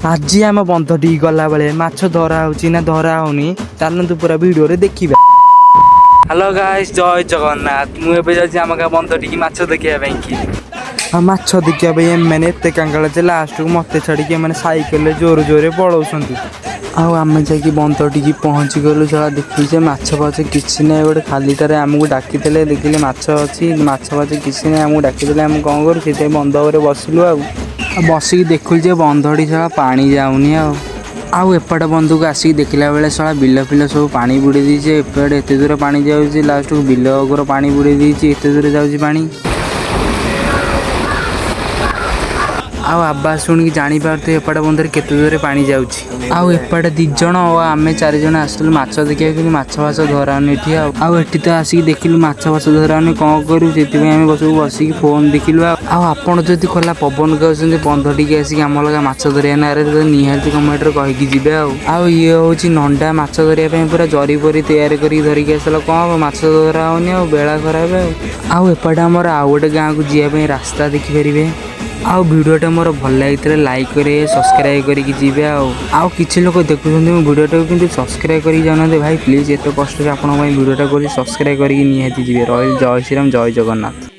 आज आम बंध टी गला बेले माछ धरा होची ना धरा होनी चलतु पूरा वीडियो रे देखिबा। हेलो गाइस जय जगन्नाथ मुझे जाऊँ आम गाँ बंध टी माछ देखा कि माछ देखा मैंने एत कांगाल जे लास्ट को मत छाड़ी मैंने साइकेल जोर जोर पलाउंट आम जाकि बंध टी पहुँची गलु जरा देखुचे माछ फाछ किसी ना गोटे खालीटार आमको डाकी देखिले माछ अच्छी माछ फाछ किसी ना आमको डाकी आम कौन करूँ से बंध बसिलु बसिक देखुल जे बंधटी सारा पानी जाऊनी आउ एपट बंधु को आसिक देखला बेले सारा बिल फिल सब पानी बुड़े दीचे एपटे एत दूर पानी जाऊँगी लास्ट को बिल अगर पानी बुड़े दीची एत दूर जाऊँगी पानी आउ आवाज शुणिक जापारे एपट बंधर केते दूर पानी जाऊँगी आउ एपटे दिज और आम 4 जन आसलु माछ देखा कि माछ फाछ धरानी एठी तो आसिक देखिलु माछ फाछ धरानी कौन करूँ से आम बस बसिक फोन देखिलु आपड़ जदि खोला पवन गाँव बंध टी आसिक आम लगा माछ धरिया ना निहाती कमेंट कहीकि जी आउ ये हूँ नंडा माछ धरिया पूरा जरी परी तैयारी कर धरिक आसल कौन माछ धरा होनी बेला खराब आउ एपटे आमर आउ गोटे गाँव को जावाई रास्ता देखिपारे आउ वीडियोटा मोर भल लगी लाइक करे सब्सक्राइब करके जी आउ किसी लोग देखुं वीडियोटा कि सब्सक्राइब कर जाना भाई प्लीज एत कष्ट आप वीडियोटा कर सब्सक्राइब करके निहाती जी रही जय श्रीराम जय जगन्नाथ।